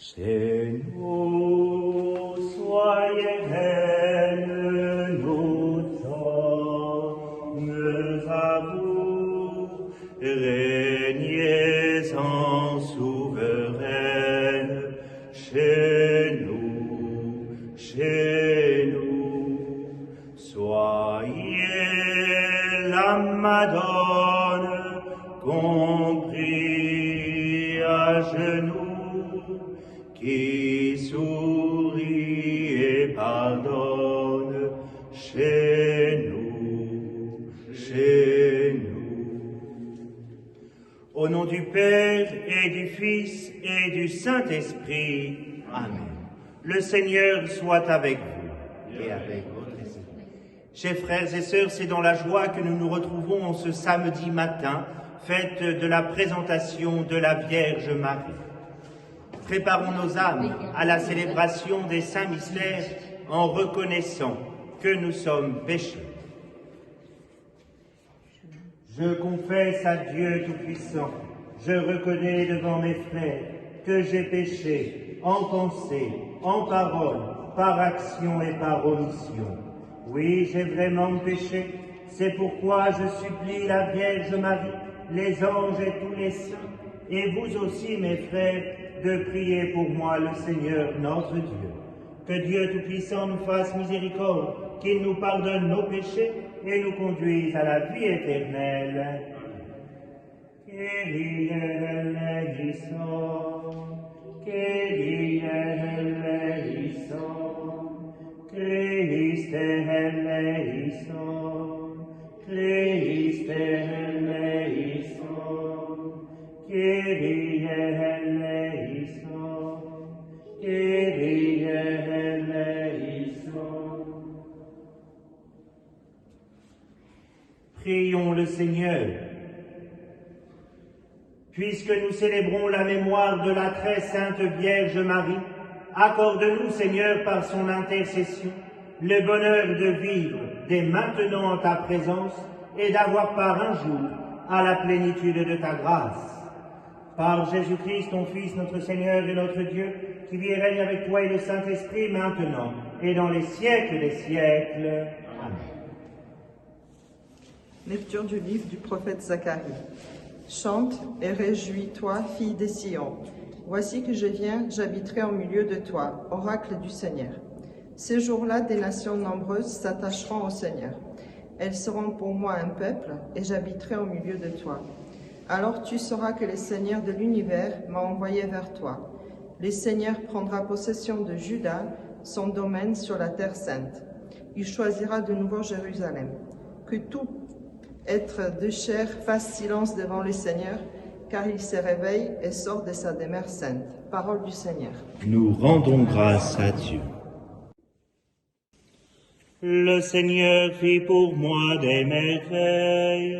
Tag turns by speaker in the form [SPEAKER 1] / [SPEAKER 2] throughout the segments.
[SPEAKER 1] Chez nous, soyez reine, nous sommes à vous, régnez en souveraine, chez nous, soyez la Madone, compris à genoux, qui sourit et pardonne, chez nous. Au nom du Père et du Fils et du Saint-Esprit, Amen. Le Seigneur soit avec vous et avec votre esprit. Chers frères et sœurs, c'est dans la joie que nous nous retrouvons en ce samedi matin, fête de la présentation de la Vierge Marie. Préparons nos âmes à la célébration des saints mystères en reconnaissant que nous sommes pécheurs. Je confesse à Dieu Tout-Puissant, je reconnais devant mes frères que j'ai péché en pensée, en parole, par action et par omission. Oui, j'ai vraiment péché, c'est pourquoi je supplie la Vierge Marie, les anges et tous les saints, et vous aussi, mes frères, de prier pour moi le Seigneur notre Dieu. Que Dieu Tout-Puissant nous fasse miséricorde, qu'il nous pardonne nos péchés et nous conduise à la vie éternelle. Kyrie eleison, Kyrie eleison, Christe eleison, Christe eleison, Kyrie eleison, Kyrie eleison. Prions le Seigneur. Puisque nous célébrons la mémoire de la très sainte Vierge Marie, accorde-nous, Seigneur, par son intercession, le bonheur de vivre dès maintenant en ta présence et d'avoir part un jour à la plénitude de ta grâce. Par Jésus-Christ, ton Fils, notre Seigneur et notre Dieu, qui vit et règne avec toi et le Saint-Esprit maintenant et dans les siècles des siècles. Amen.
[SPEAKER 2] Lecture du livre du prophète Zacharie. Chante et réjouis-toi, fille des Sion. Voici que je viens, j'habiterai au milieu de toi, oracle du Seigneur. Ces jours-là, des nations nombreuses s'attacheront au Seigneur. Elles seront pour moi un peuple, et j'habiterai au milieu de toi. Alors tu sauras que le Seigneur de l'univers m'a envoyé vers toi. Le Seigneur prendra possession de Juda, son domaine sur la terre sainte. Il choisira de nouveau Jérusalem. Que tout être de chair fasse silence devant le Seigneur, car il se réveille et sort de sa demeure sainte. Parole du Seigneur.
[SPEAKER 1] Nous rendons grâce à Dieu. Le Seigneur fit pour moi des merveilles.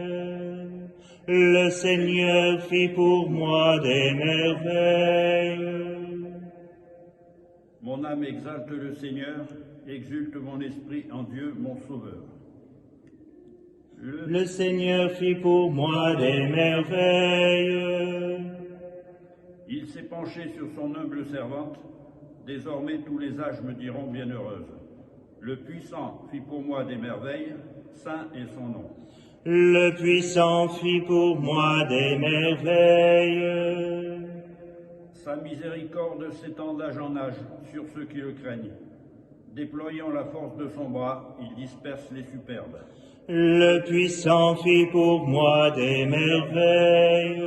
[SPEAKER 1] Le Seigneur fit pour moi des merveilles.
[SPEAKER 3] Mon âme exalte le Seigneur, exulte mon esprit en Dieu, mon Sauveur.
[SPEAKER 1] Le Seigneur fit pour moi des merveilles.
[SPEAKER 3] Il s'est penché sur son humble servante. Désormais tous les âges me diront bienheureuse. Le Puissant fit pour moi des merveilles, saint est son nom.
[SPEAKER 1] Le Puissant fit pour moi des merveilles.
[SPEAKER 3] Sa miséricorde s'étend d'âge en âge sur ceux qui le craignent. Déployant la force de son bras, il disperse les superbes.
[SPEAKER 1] Le Puissant fit pour moi des merveilles.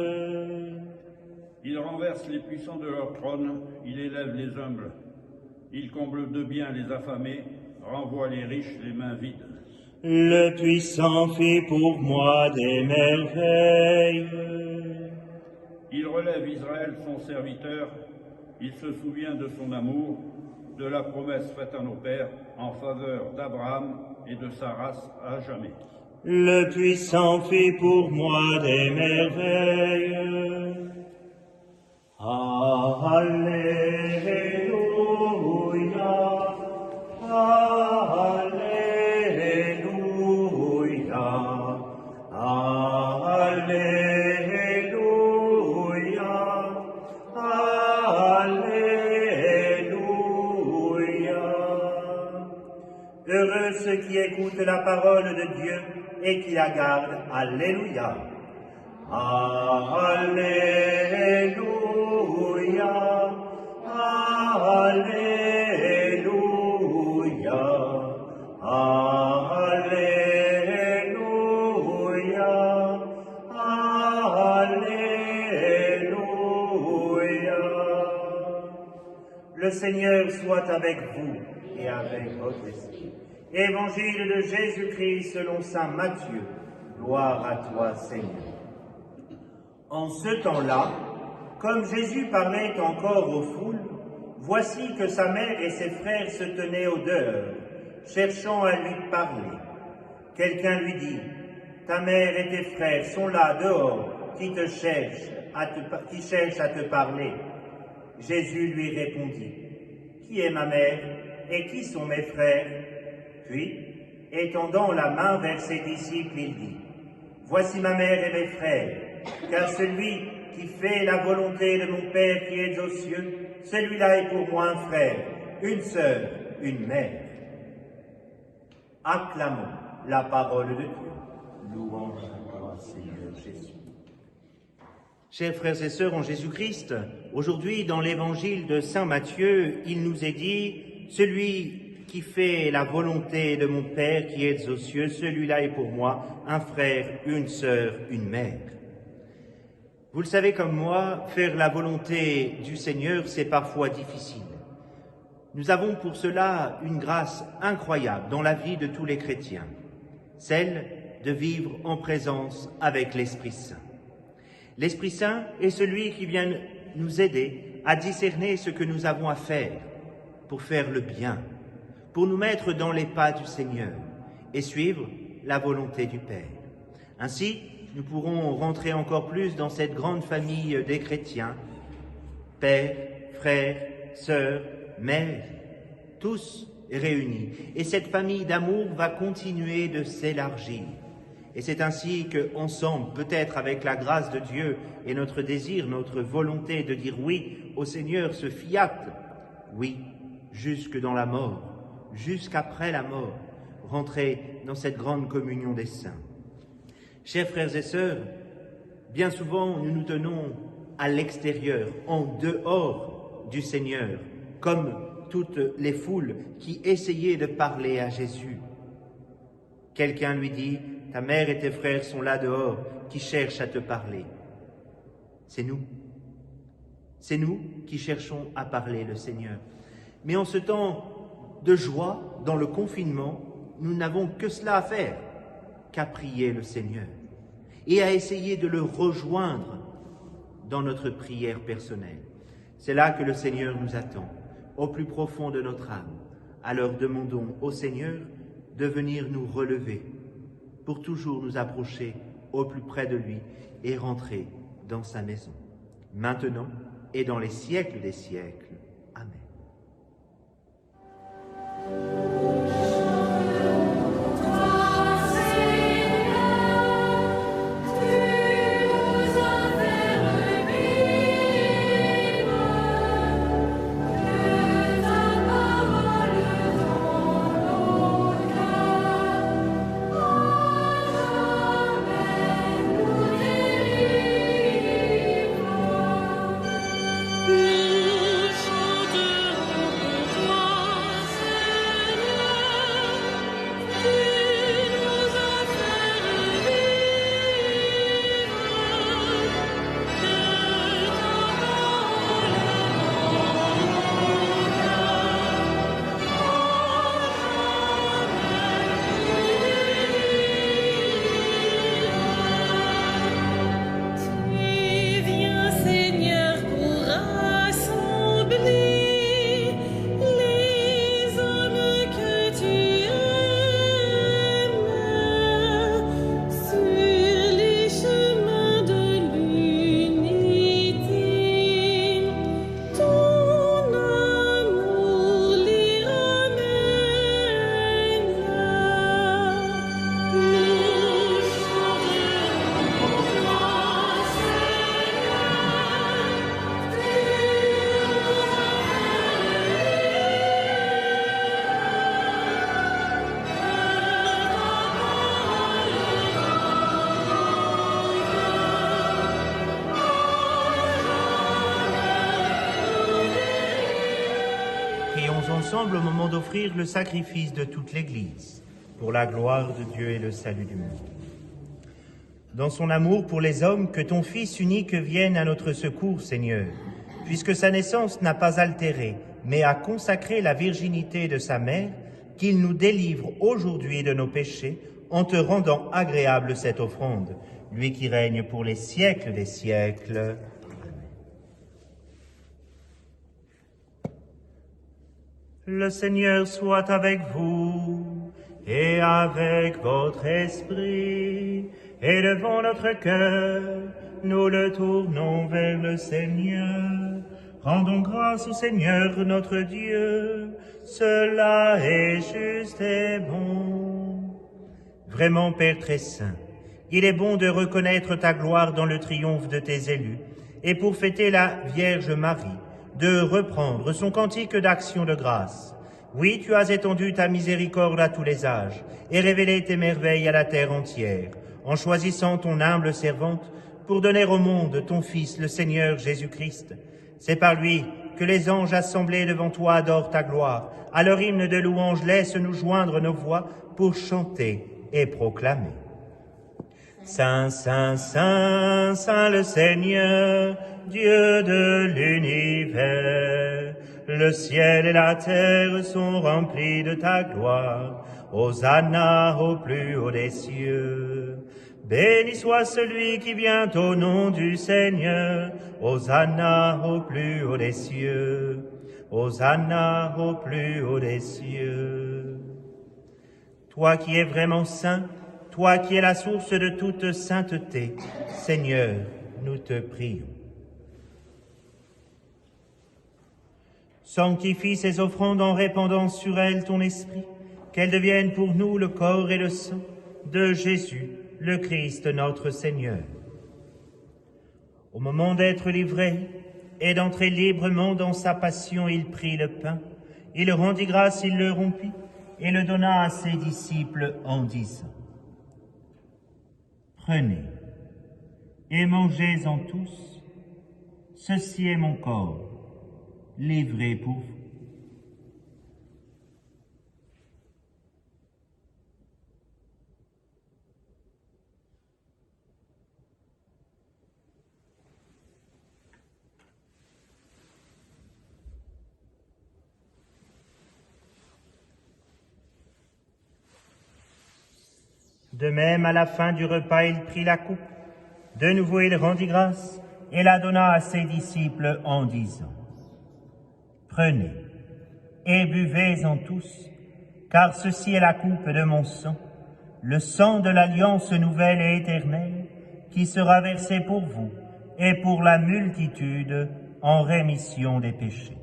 [SPEAKER 3] Il renverse les puissants de leur trône, il élève les humbles. Il comble de bien les affamés, renvoie les riches les mains vides.
[SPEAKER 1] Le Puissant fit pour moi des merveilles.
[SPEAKER 3] Il relève Israël son serviteur, il se souvient de son amour, de la promesse faite à nos pères en faveur d'Abraham et de sa race à jamais.
[SPEAKER 1] Le Puissant fit pour moi des merveilles. Alléluia, Alléluia, Alléluia, Alléluia. ceux qui écoutent la parole de Dieu et qui la gardent. Alléluia. Alléluia. Alléluia. Alléluia. Alléluia. Le Seigneur soit avec vous et avec votre esprit. Évangile de Jésus-Christ selon saint Matthieu. Gloire à toi, Seigneur. En ce temps-là, comme Jésus parlait encore aux foules, voici que sa mère et ses frères se tenaient au dehors, cherchant à lui parler. Quelqu'un lui dit, « Ta mère et tes frères sont là dehors, qui cherchent à te parler. » Jésus lui répondit, « Qui est ma mère et qui sont mes frères ?» Puis, étendant la main vers ses disciples, il dit, « Voici ma mère et mes frères, car celui qui fait la volonté de mon Père qui est aux cieux, celui-là est pour moi un frère, une sœur, une mère. » Acclamons la parole de Dieu. Louange à toi, Seigneur Jésus. Chers frères et sœurs en Jésus-Christ, aujourd'hui dans l'évangile de saint Matthieu, il nous est dit, celui qui fait la volonté de mon Père qui est aux cieux, celui-là est pour moi un frère, une sœur, une mère. Vous le savez comme moi, faire la volonté du Seigneur, c'est parfois difficile. Nous avons pour cela une grâce incroyable dans la vie de tous les chrétiens, celle de vivre en présence avec l'Esprit Saint. L'Esprit Saint est celui qui vient nous aider à discerner ce que nous avons à faire pour faire le bien, pour nous mettre dans les pas du Seigneur et suivre la volonté du Père. Ainsi, nous pourrons rentrer encore plus dans cette grande famille des chrétiens, pères, frères, sœurs, mères, tous réunis. Et cette famille d'amour va continuer de s'élargir. Et c'est ainsi qu'ensemble, peut-être avec la grâce de Dieu et notre désir, notre volonté de dire oui au Seigneur, ce fiat, oui, jusque dans la mort, jusqu'après la mort, rentrer dans cette grande communion des saints. Chers frères et sœurs, bien souvent nous nous tenons à l'extérieur, en dehors du Seigneur, comme toutes les foules qui essayaient de parler à Jésus. Quelqu'un lui dit, « Ta mère et tes frères sont là dehors, qui cherchent à te parler. » C'est nous. C'est nous qui cherchons à parler le Seigneur. Mais en ce temps de joie, dans le confinement, nous n'avons que cela à faire, qu'à prier le Seigneur et à essayer de le rejoindre dans notre prière personnelle. C'est là que le Seigneur nous attend, au plus profond de notre âme. Alors demandons au Seigneur de venir nous relever pour toujours nous approcher au plus près de lui et rentrer dans sa maison, maintenant et dans les siècles des siècles. Amen.
[SPEAKER 4] Nous
[SPEAKER 1] ensemble au moment d'offrir le sacrifice de toute l'Église, pour la gloire de Dieu et le salut du monde. Dans son amour pour les hommes, que ton Fils unique vienne à notre secours, Seigneur, puisque sa naissance n'a pas altéré, mais a consacré la virginité de sa mère, qu'il nous délivre aujourd'hui de nos péchés, en te rendant agréable cette offrande, lui qui règne pour les siècles des siècles. Le Seigneur soit avec vous et avec votre esprit, et devant notre cœur, nous le tournons vers le Seigneur. Rendons grâce au Seigneur notre Dieu, cela est juste et bon. Vraiment, Père très saint, il est bon de reconnaître ta gloire dans le triomphe de tes élus, et pour fêter la Vierge Marie, de reprendre son cantique d'action de grâce. Oui, tu as étendu ta miséricorde à tous les âges, et révélé tes merveilles à la terre entière, en choisissant ton humble servante pour donner au monde ton Fils, le Seigneur Jésus-Christ. C'est par lui que les anges assemblés devant toi adorent ta gloire. À leur hymne de louange, laisse-nous joindre nos voix pour chanter et proclamer. Saint, Saint, Saint, Saint le Seigneur, Dieu de l'univers, le ciel et la terre sont remplis de ta gloire. Hosanna au plus haut des cieux. Béni soit celui qui vient au nom du Seigneur. Hosanna au plus haut des cieux. Hosanna au plus haut des cieux. Toi qui es vraiment saint, toi qui es la source de toute sainteté, Seigneur, nous te prions. Sanctifie ces offrandes en répandant sur elles ton esprit, qu'elles deviennent pour nous le corps et le sang de Jésus, le Christ notre Seigneur. Au moment d'être livré et d'entrer librement dans sa passion, il prit le pain, il rendit grâce, il le rompit et le donna à ses disciples en disant : Prenez et mangez-en tous, ceci est mon corps, livré pour vous. De même, à la fin du repas, il prit la coupe. De nouveau, il rendit grâce et la donna à ses disciples en disant : Prenez et buvez-en tous, car ceci est la coupe de mon sang, le sang de l'alliance nouvelle et éternelle, qui sera versé pour vous et pour la multitude en rémission des péchés.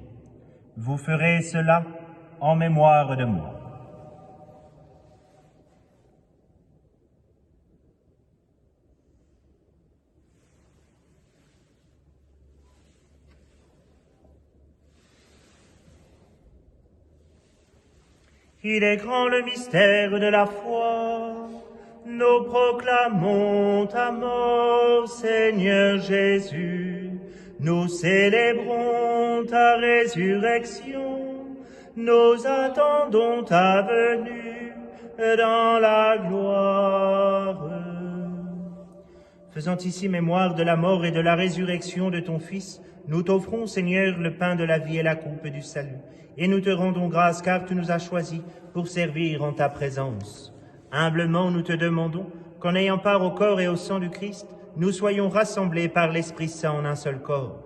[SPEAKER 1] Vous ferez cela en mémoire de moi. Il est grand le mystère de la foi. Nous proclamons ta mort, Seigneur Jésus. Nous célébrons ta résurrection. Nous attendons ta venue dans la gloire. Faisant ici mémoire de la mort et de la résurrection de ton Fils, nous t'offrons, Seigneur, le pain de la vie et la coupe du salut. Et nous te rendons grâce car tu nous as choisis pour servir en ta présence. Humblement, nous te demandons qu'en ayant part au corps et au sang du Christ, nous soyons rassemblés par l'Esprit Saint en un seul corps.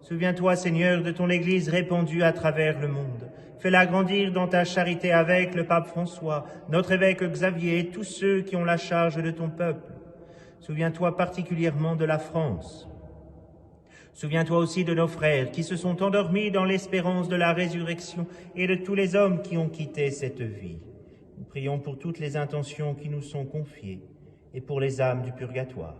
[SPEAKER 1] Souviens-toi, Seigneur, de ton Église répandue à travers le monde. Fais-la grandir dans ta charité avec le pape François, notre évêque Xavier et tous ceux qui ont la charge de ton peuple. Souviens-toi particulièrement de la France. Souviens-toi aussi de nos frères qui se sont endormis dans l'espérance de la résurrection et de tous les hommes qui ont quitté cette vie. Nous prions pour toutes les intentions qui nous sont confiées et pour les âmes du purgatoire.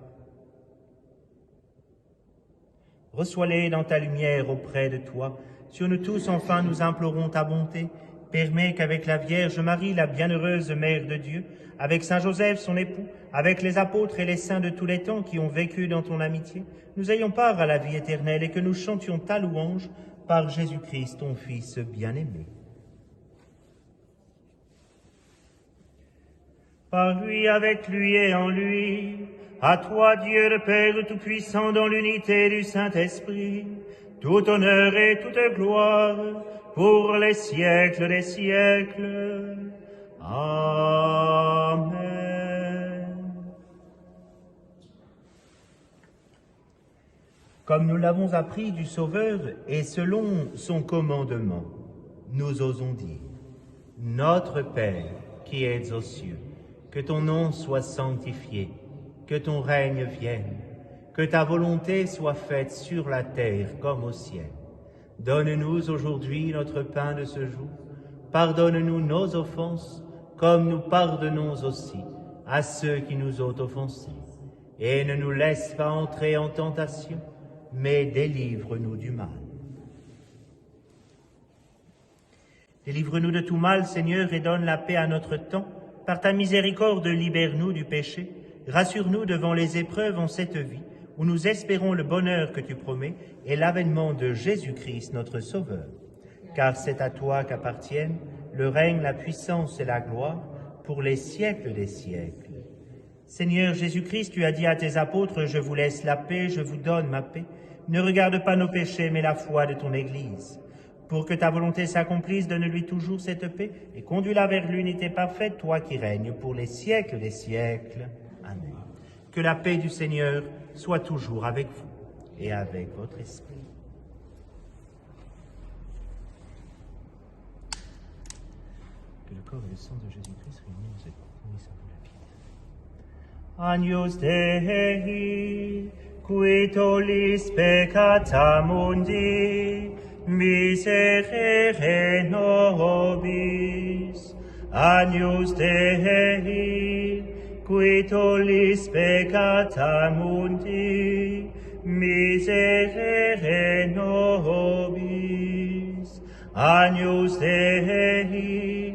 [SPEAKER 1] Reçois-les dans ta lumière auprès de toi. Sur nous tous, enfin, nous implorons ta bonté. Permets qu'avec la Vierge Marie, la bienheureuse Mère de Dieu, avec Saint Joseph, son époux, avec les apôtres et les saints de tous les temps qui ont vécu dans ton amitié, nous ayons part à la vie éternelle et que nous chantions ta louange par Jésus-Christ, ton Fils bien-aimé. par lui, avec lui et en lui, à toi Dieu le Père Tout-Puissant, dans l'unité du Saint-Esprit, tout honneur et toute gloire, pour les siècles des siècles. Amen. Comme nous l'avons appris du Sauveur et selon son commandement, nous osons dire: Notre Père qui es aux cieux, que ton nom soit sanctifié, que ton règne vienne, que ta volonté soit faite sur la terre comme au ciel. Donne-nous aujourd'hui notre pain de ce jour. Pardonne-nous nos offenses, comme nous pardonnons aussi à ceux qui nous ont offensés. Et ne nous laisse pas entrer en tentation, mais délivre-nous du mal. Délivre-nous de tout mal, Seigneur, et donne la paix à notre temps. Par ta miséricorde, libère-nous du péché. Rassure-nous devant les épreuves en cette vie, où nous espérons le bonheur que tu promets et l'avènement de Jésus-Christ, notre Sauveur. Car c'est à toi qu'appartiennent le règne, la puissance et la gloire pour les siècles des siècles. Seigneur Jésus-Christ, tu as dit à tes apôtres: je vous laisse la paix, je vous donne ma paix. Ne regarde pas nos péchés, mais la foi de ton Église. Pour que ta volonté s'accomplisse, donne-lui toujours cette paix et conduis-la vers l'unité parfaite, toi qui règnes pour les siècles des siècles. Amen. Que la paix du Seigneur soit toujours avec vous et avec votre esprit. Que le corps et le sang de Jésus-Christ réunis dans cette coupe Agnus Dei, qui tollis peccata mundi, miserere nobis. Agnus Dei, qui tollis peccata mundi, miserere nobis. Agnus Dei,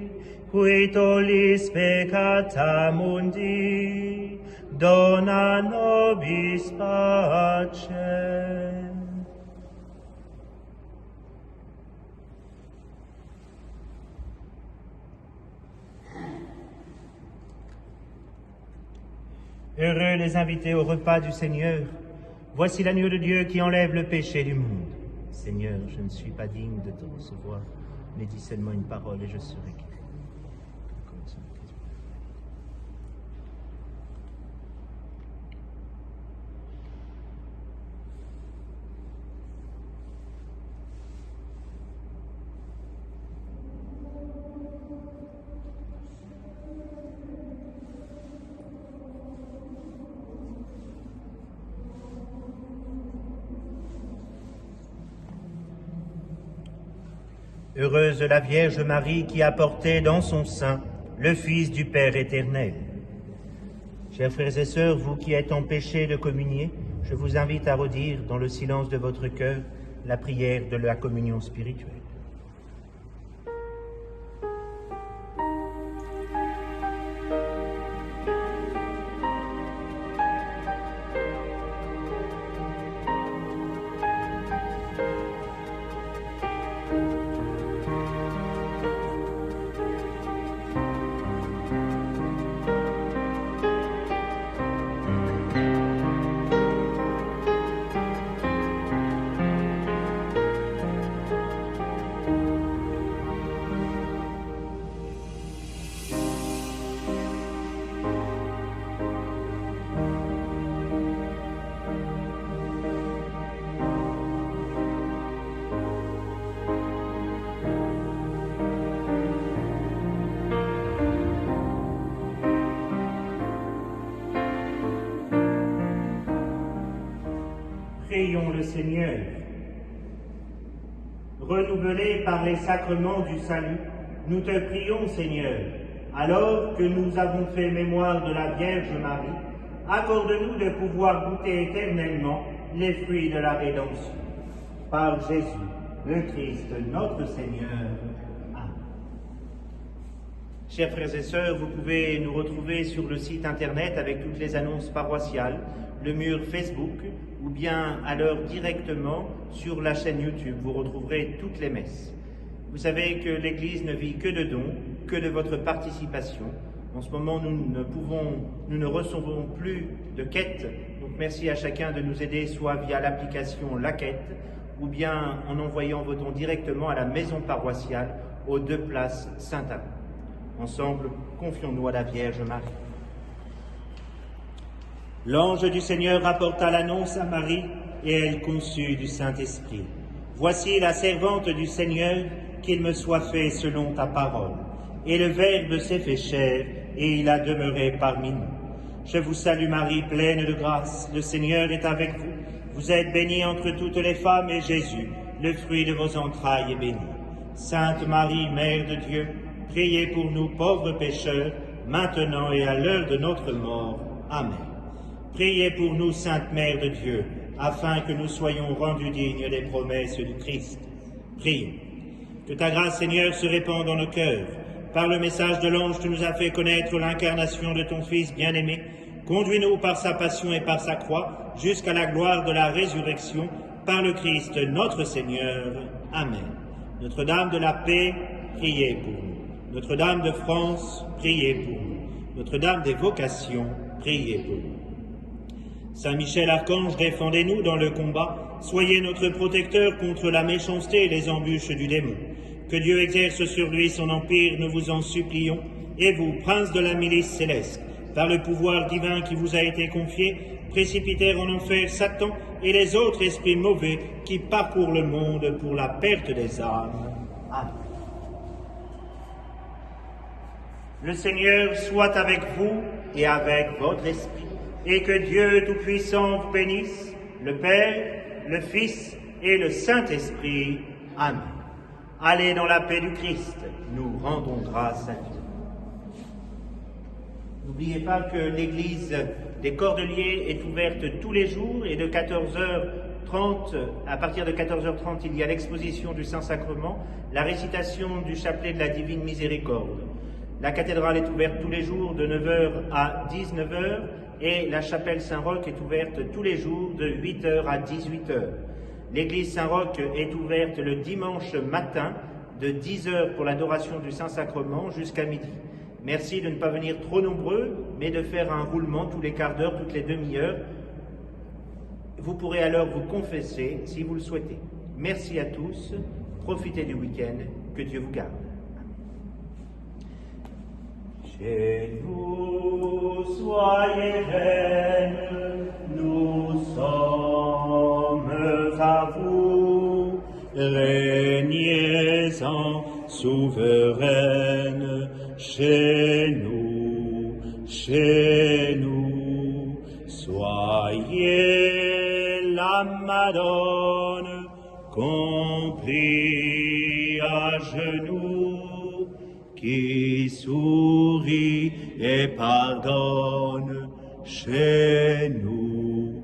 [SPEAKER 1] qui tollis peccata mundi, dona nobis pacem. Heureux les invités au repas du Seigneur. Voici l'agneau de Dieu qui enlève le péché du monde. Seigneur, je ne suis pas digne de te recevoir, mais dis seulement une parole et je serai guéri. Heureuse la Vierge Marie qui a porté dans son sein le Fils du Père éternel. Chers frères et sœurs, vous qui êtes empêchés de communier, je vous invite à redire dans le silence de votre cœur la prière de la communion spirituelle. Prions le Seigneur. Renouvelés par les sacrements du salut, nous te prions, Seigneur, alors que nous avons fait mémoire de la Vierge Marie, accorde-nous de pouvoir goûter éternellement les fruits de la rédemption. Par Jésus, le Christ, notre Seigneur. Amen. Chers frères et sœurs, vous pouvez nous retrouver sur le site internet avec toutes les annonces paroissiales, le mur Facebook, ou bien alors directement sur la chaîne YouTube. Vous retrouverez toutes les messes. Vous savez que l'Église ne vit que de dons, que de votre participation. En ce moment, nous ne recevons plus de quête. Donc merci à chacun de nous aider, soit via l'application La Quête, ou bien en envoyant vos dons directement à la maison paroissiale aux 2 places Saint-Amand. Ensemble, confions-nous à la Vierge Marie. L'ange du Seigneur rapporta l'annonce à Marie, et elle conçut du Saint-Esprit. Voici la servante du Seigneur, qu'il me soit fait selon ta parole. Et le Verbe s'est fait chair, et il a demeuré parmi nous. Je vous salue Marie, pleine de grâce, le Seigneur est avec vous. Vous êtes bénie entre toutes les femmes, et Jésus, le fruit de vos entrailles, est béni. Sainte Marie, Mère de Dieu, priez pour nous pauvres pécheurs, maintenant et à l'heure de notre mort. Amen. Priez pour nous, Sainte Mère de Dieu, afin que nous soyons rendus dignes des promesses du Christ. Prions. Que ta grâce, Seigneur, se répande dans nos cœurs. Par le message de l'ange, tu nous as fait connaître l'incarnation de ton Fils bien-aimé. Conduis-nous par sa passion et par sa croix, jusqu'à la gloire de la résurrection, par le Christ notre Seigneur. Amen. Notre-Dame de la paix, priez pour nous. Notre-Dame de France, priez pour nous. Notre-Dame des vocations, priez pour nous. Saint Michel Archange, défendez-nous dans le combat. Soyez notre protecteur contre la méchanceté et les embûches du démon. Que Dieu exerce sur lui son empire, nous vous en supplions. Et vous, prince de la milice céleste, par le pouvoir divin qui vous a été confié, précipitez en enfer Satan et les autres esprits mauvais qui parcourent le monde pour la perte des âmes. Amen. Le Seigneur soit avec vous et avec votre esprit, et que Dieu Tout-Puissant vous bénisse, le Père, le Fils et le Saint-Esprit. Amen. Allez dans la paix du Christ, nous rendons grâce à Dieu. N'oubliez pas que l'église des Cordeliers est ouverte tous les jours et de 14h30, à partir de 14h30, il y a l'exposition du Saint-Sacrement, la récitation du chapelet de la Divine Miséricorde. La cathédrale est ouverte tous les jours de 9h à 19h et la chapelle Saint-Roch est ouverte tous les jours de 8h à 18h. L'église Saint-Roch est ouverte le dimanche matin de 10h pour l'adoration du Saint-Sacrement jusqu'à midi. Merci de ne pas venir trop nombreux, mais de faire un roulement tous les quarts d'heure, toutes les demi-heures. Vous pourrez alors vous confesser si vous le souhaitez. Merci à tous, profitez du week-end, que Dieu vous garde. Chez vous, soyez reine, nous sommes à vous, régnez-en souveraine, chez nous, soyez la Madone, qu'on plie à genoux, qui sourit et pardonne, chez nous.